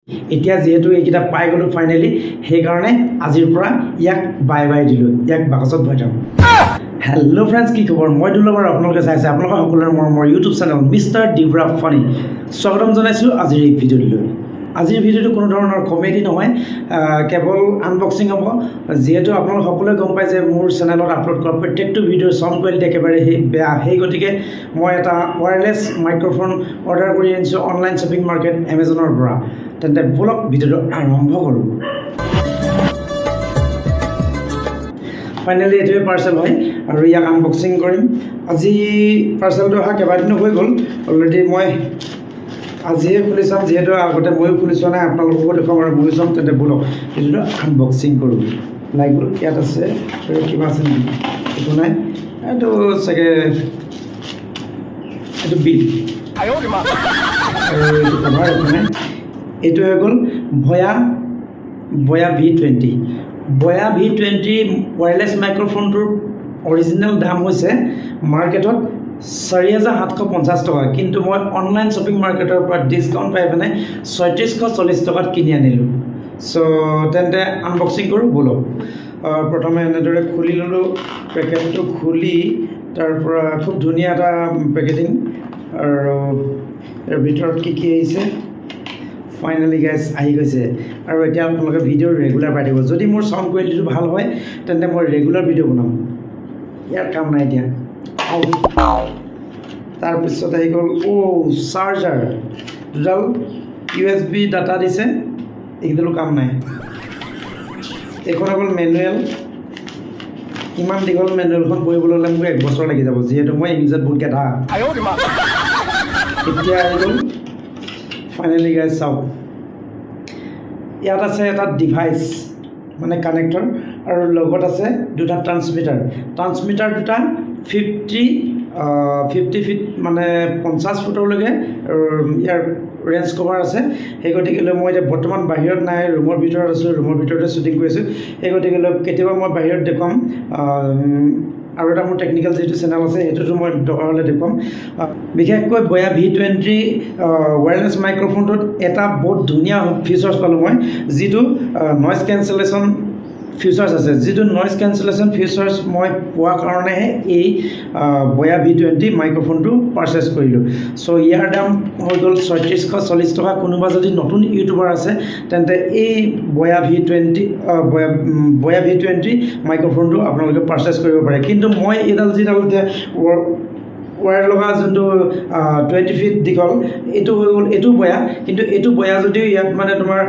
এতিয়া যেহেতু এইকেইটা পাই গ'লো ফাইনেলি, সেইকাৰণে আজিৰ পৰা ইয়াক বাই বাই দিলোঁ, ইয়াক বাকচত ভৰাই থ'ম। হেল্ল' ফ্ৰেণ্ডছ, কি খবৰ? মই দুলবাৰ আপোনালোকে চাইছে আপোনালোকৰ সকলোৰে মোৰ ইউটিউব চেনেল মিষ্টাৰ ডিব্ৰা ফানি। স্বাগতম জনাইছোঁ আজিৰ এই ভিডিঅ'টোলৈ। আজিৰ ভিডিঅ'টো কোনো ধৰণৰ কমেডি নহয়, কেৱল আনবক্সিং হ'ব। যিহেতু আপোনালোক সকলোৱে গম পায় যে মোৰ চেনেলত আপলোড কৰা প্ৰত্যেকটো ভিডিঅ'ৰ চাউণ্ড কোৱালিটি একেবাৰে বেয়া, সেই গতিকে মই এটা ৱায়াৰলেছ মাইক্ৰফোন অৰ্ডাৰ কৰি আনিছোঁ অনলাইন শ্বপিং মাৰ্কেট এমেজনৰ পৰা। তেন্তে ব'লক ভিডিঅ'টো আৰম্ভ কৰোঁ। ফাইনেলি এইটোৱে পাৰ্চেল হয় আৰু ইয়াক আনবক্সিং কৰিম। আজি পাৰ্চেলটো অহা কেইবাদিনো হৈ গ'ল অলৰেডি। মই আজিহে খুলি চাম, যিহেতু আগতে ময়ো খুলি চোৱা নাই, আপোনালোককো দেখুৱাম আৰু ময়ো চাম। তেন্তে ব'লক ভিডিঅ'টো আনবক্সিং কৰোঁ। লাইক গ'ল, ইয়াত আছে কিবা আছে নেকি? একো নাই, এইটো চাগে এইটো বিল আৰু এইটো কভাৰ একো নাই। এইটো হৈ গ'ল বয়া V20। বয়া V20 ৱায়াৰলেছ মাইক্ৰফোনটোৰ অৰিজিনেল দাম হৈছে মাৰ্কেটত ৪,৭৫০ টকা, কিন্তু মই অনলাইন শ্বপিং মাৰ্কেটৰ পৰা ডিছকাউণ্ট পাই পিনে ৩৬৪০ টকাত কিনি আনিলোঁ। চ' তেন্তে আনবক্সিং কৰোঁ ব'লক। প্ৰথমে এনেদৰে খুলি ল'লোঁ, পেকেটটো খুলি তাৰ পৰা খুব ধুনীয়া এটা পেকেটিং, আৰু ইয়াৰ ভিতৰত কি কি আহিছে ফাইনেলি গাইজ আহি গৈছে। আৰু এতিয়া আপোনালোকে ভিডিঅ' ৰেগুলাৰ পাই থাকিব। যদি মোৰ চাউণ্ড কোৱালিটিটো ভাল হয় তেন্তে মই ৰেগুলাৰ ভিডিঅ' বনাম। ইয়াৰ কাম নাই এতিয়া। তাৰপিছত আহি গ'ল চাৰ্জাৰ, দুডাল USB ডাটা দিছে, এইকেইডালো কাম নাই। এইখন হ'ল মেনুৱেল। ইমান দীঘল মেনুৱেলখন পঢ়িবলৈ হ'লে মোক 1 বছৰ লাগি যাব, যিহেতু মই ইংলিছত বহুত গেধা। এতিয়া আহি গ'ল ফাইনেলি গাইজ চাওক, ইয়াত আছে এটা ডিভাইচ মানে কানেক্টৰ, আৰু লগত আছে দুটা ট্ৰান্সমিটাৰ দুটা 50 ফিট মানে 50 ফুটলৈকে ইয়াৰ ৰেঞ্জ কভাৰ আছে। সেই গতিকেলৈ মই এতিয়া বৰ্তমান বাহিৰত নাই, ৰুমৰ ভিতৰত আছোঁ, ৰুমৰ ভিতৰতে শ্বুটিং কৰি আছোঁ। সেই গতিকেলৈ কেতিয়াবা মই বাহিৰত দেখুৱাম, আৰু এটা মোৰ টেকনিকেল যিটো চেনেল আছে সেইটোতো মই দৰকাৰ হ'লে দেখুৱাম। বিশেষকৈ বয়া V20 ৱায়াৰলেছ মাইক্ৰফোনটোত এটা বহুত ধুনীয়া ফিচাৰ্ছ পালোঁ মই, যিটো নইজ কেঞ্চেলেশ্যন ফিচাৰ্ছ আছে। যিটো নইজ কেঞ্চেলেশ্যন ফিচাৰ্ছ মই পোৱাৰ কাৰণেহে এই বয়া V20 মাইক্ৰফোনটো পাৰচেছ কৰিলোঁ। চ' ইয়াৰ দাম হৈ গ'ল ৩৬৪০ টকা। কোনোবা যদি নতুন ইউটিউবাৰ আছে তেন্তে এই বয়া V20 মাইক্ৰফোনটো আপোনালোকে পাৰচেছ কৰিব পাৰে। কিন্তু মই এইডাল যিডাল এতিয়া ৱায়াৰ লগা যোনটো 20 ফিট দীঘল, এইটো হৈ গ'ল, এইটো বয়া। কিন্তু এইটো বয়া যদিও ইয়াত মানে তোমাৰ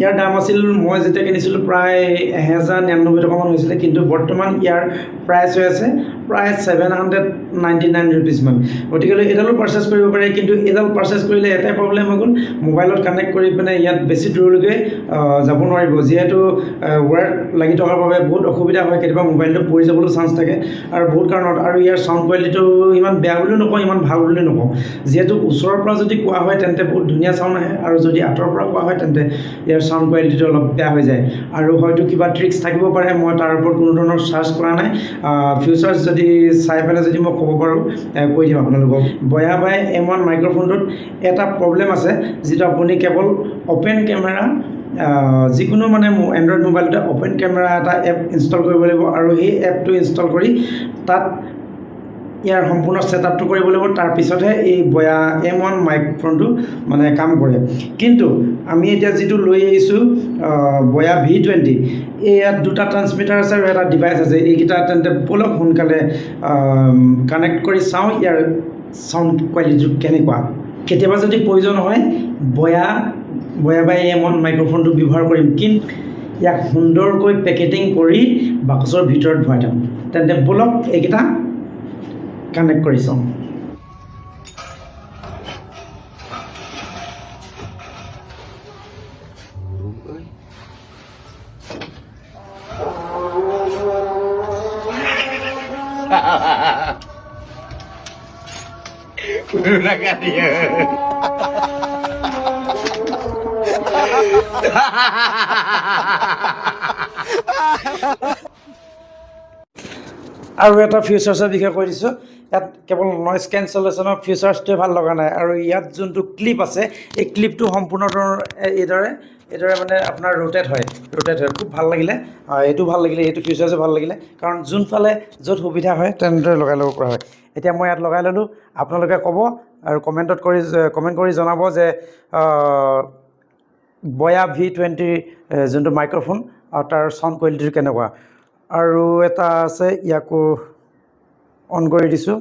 ইয়াৰ দাম আছিল, মই যেতিয়া কিনিছিলোঁ প্ৰায় ১,০৯৯ টকামান হৈছিলে, কিন্তু বৰ্তমান ইয়াৰ প্ৰাইচ হৈ আছে প্ৰায় 799 ৰুপিজমান। গতিকেলৈ এইডালো পাৰচেছ কৰিব পাৰে। কিন্তু এইডাল পাৰচেছ কৰিলে এটাই প্ৰব্লেম হৈ গ'ল, মোবাইলত কানেক্ট কৰি পিনে ইয়াত বেছি দূৰলৈকে যাব নোৱাৰিব, যিহেতু ৱায়াৰ লাগি থকাৰ বাবে বহুত অসুবিধা হয়। কেতিয়াবা মোবাইলটো পৰি যাবলৈ চান্স থাকে আৰু বহুত কাৰণত। আৰু ইয়াৰ চাউণ্ড কোৱালিটিটো ইমান বেয়া বুলিও নকওঁ, ইমান ভাল বুলিও নকওঁ। যিহেতু ওচৰৰ পৰা যদি কোৱা হয় তেন্তে বহুত ধুনীয়া চাউণ্ড আহে, আৰু যদি আঁতৰৰ পৰা কোৱা হয় তেন্তে ইয়াৰ চাউণ্ড কোৱালিটিটো অলপ বেয়া হৈ যায়। আৰু হয়তো কিবা ট্ৰিক্স থাকিব পাৰে, মই তাৰ ওপৰত কোনো ধৰণৰ চাৰ্চ কৰা নাই। ফিউচাৰ্ছ যদি চাই পেলাই যদি মই ক'ব পাৰোঁ কৈ দিম আপোনালোকক। বয়া M1 মাইক্ৰফোনটোত এটা প্ৰব্লেম আছে, যিটো আপুনি কেৱল অ'পেন কেমেৰা, যিকোনো মানে এণ্ড্ৰইড মোবাইলতে অ'পেন কেমেৰা এটা এপ ইনষ্টল কৰিব লাগিব, আৰু সেই এপটো ইনষ্টল কৰি তাত ইয়াৰ সম্পূৰ্ণ ছেটআপটো কৰিব লাগিব। তাৰপিছতহে এই বয়া M1 মাইক্ৰফোনটো মানে কাম কৰে। কিন্তু আমি এতিয়া যিটো লৈ আহিছোঁ বয়া V20, ইয়াত দুটা ট্ৰান্সমিটাৰ আছে আৰু এটা ডিভাইচ আছে। এইকেইটা তেন্তে ব'লক সোনকালে কানেক্ট কৰি চাওঁ ইয়াৰ চাউণ্ড কোৱালিটিটো কেনেকুৱা। কেতিয়াবা যদি প্ৰয়োজন হয় বয়া M1 মাইক্ৰফোনটো ব্যৱহাৰ কৰিম, কিন্তু ইয়াক সুন্দৰকৈ পেকেটিং কৰি বাকচৰ ভিতৰত ভৰাই থ'ম। তেন্তে ব'লক এইকেইটা কানেক্ট কৰি চাওঁ। আৰু এটা ফিচাৰ্ছৰ বিষয়ে কৈ দিছোঁ, ইয়াত কেৱল নইজ কেঞ্চেলেশ্যনৰ ফিচাৰ্ছটোৱে ভাল লগা নাই, আৰু ইয়াত যোনটো ক্লিপ আছে এই ক্লিপটো সম্পূৰ্ণ এইদৰে মানে আপোনাৰ ৰোটেট হয় খুব ভাল লাগিলে। এইটো ভাল লাগিলে, এইটো ফিচাৰ্ছো ভাল লাগিলে, কাৰণ যোনফালে য'ত সুবিধা হয় তেনেদৰে লগাই ল'ব পৰা হয়। এতিয়া মই ইয়াত লগাই ল'লোঁ, আপোনালোকে ক'ব আৰু কমেণ্ট কৰি জনাব যে বয়া V20 যোনটো মাইক্ৰফোন আৰু তাৰ চাউণ্ড কোৱালিটিটো কেনেকুৱা। আৰু এটা আছে, ইয়াকো অন কৰি দিছোঁ।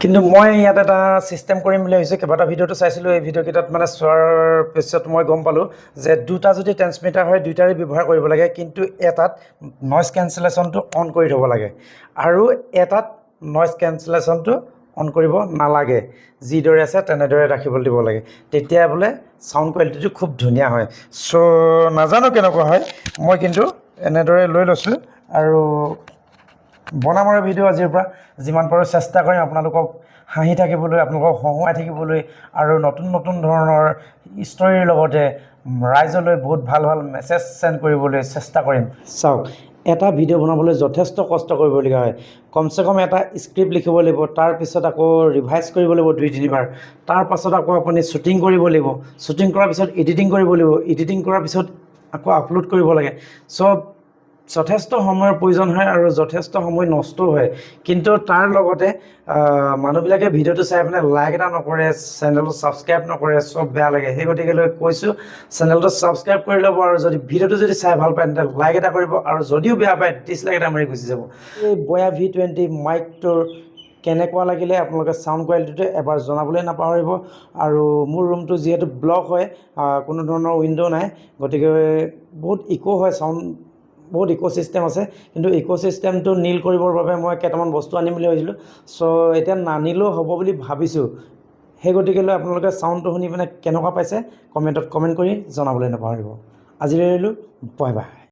কিন্তু মই ইয়াত এটা ছিষ্টেম কৰিম বুলি ভাবিছোঁ। কেইবাটা ভিডিঅ'টো চাইছিলোঁ, এই ভিডিঅ'কেইটাত মানে চোৱাৰ পিছত মই গম পালোঁ যে দুটা যদি ট্ৰেন্সমিটাৰ হয় দুইটাৰে ব্যৱহাৰ কৰিব লাগে, কিন্তু এটাত নইজ কেঞ্চেলেশ্যনটো অন কৰি থ'ব লাগে আৰু এটাত নইজ কেঞ্চেলেশ্যনটো অন কৰিব নালাগে, যিদৰে আছে তেনেদৰে ৰাখিবলৈ দিব লাগে, তেতিয়া বোলে চাউণ্ড কোৱালিটিটো খুব ধুনীয়া হয়। চ' নাজানো কেনেকুৱা হয়, মই কিন্তু এনেদৰে লৈ লৈছোঁ আৰু বনাম আৰু ভিডিঅ' আজিৰ পৰা যিমান পাৰোঁ চেষ্টা কৰিম আপোনালোকক হাঁহি থাকিবলৈ, আপোনালোকক হহুৱাই থাকিবলৈ, আৰু নতুন ধৰণৰ ষ্টৰীৰ লগতে ৰাইজলৈ বহুত ভাল মেছেজ চেণ্ড কৰিবলৈ চেষ্টা কৰিম। চাওক, এটা ভিডিঅ' বনাবলৈ যথেষ্ট কষ্ট কৰিবলগীয়া হয়। কমচে কম এটা স্ক্ৰিপ্ট লিখিব লাগিব, তাৰপিছত আকৌ ৰিভাইজ কৰিব লাগিব 2-3 বাৰ, তাৰপাছত আকৌ আপুনি শ্বুটিং কৰিব লাগিব, শ্বুটিং কৰাৰ পিছত এডিটিং কৰিব লাগিব, এডিটিং কৰাৰ পিছত আকৌ আপলোড কৰিব লাগে। চব যথেষ্ট সময়ৰ প্ৰয়োজন হয় আৰু যথেষ্ট সময় নষ্টও হয়। কিন্তু তাৰ লগতে মানুহবিলাকে ভিডিঅ'টো চাই পেলাই লাইক এটা নকৰে, চেনেলটো ছাবস্ক্ৰাইব নকৰে, চব বেয়া লাগে। সেই গতিকেলৈ কৈছোঁ, চেনেলটো ছাবস্ক্ৰাইব কৰি ল'ব, আৰু যদি ভিডিঅ'টো যদি চাই ভাল পায় তেন্তে লাইক এটা কৰিব, আৰু যদিও বেয়া পায় ডিছলাইক এটা মাৰি গুচি যাব। এই বয়া V20 মাইকটোৰ কেনেকুৱা লাগিলে আপোনালোকে চাউণ্ড কোৱালিটিটো এবাৰ জনাবলৈ নাপাহৰিব। আৰু মোৰ ৰুমটো যিহেতু ব্লক হয়, কোনো ধৰণৰ উইণ্ড' নাই, গতিকে বহুত ইক' হয় চাউণ্ড, বহুত ইক' চিষ্টেম আছে। কিন্তু ইক' চিষ্টেমটো নীল কৰিবৰ বাবে মই কেইটামান বস্তু আনিম বুলি ভাবিছিলোঁ। চ' এতিয়া নানিলেও হ'ব বুলি ভাবিছোঁ। সেই গতিকেলৈ আপোনালোকে চাউণ্ডটো শুনি পিনে কেনেকুৱা পাইছে কমেণ্ট কৰি জনাবলৈ নাপাহৰিব। আজিলৈ এৰিলোঁ, বাই বাই।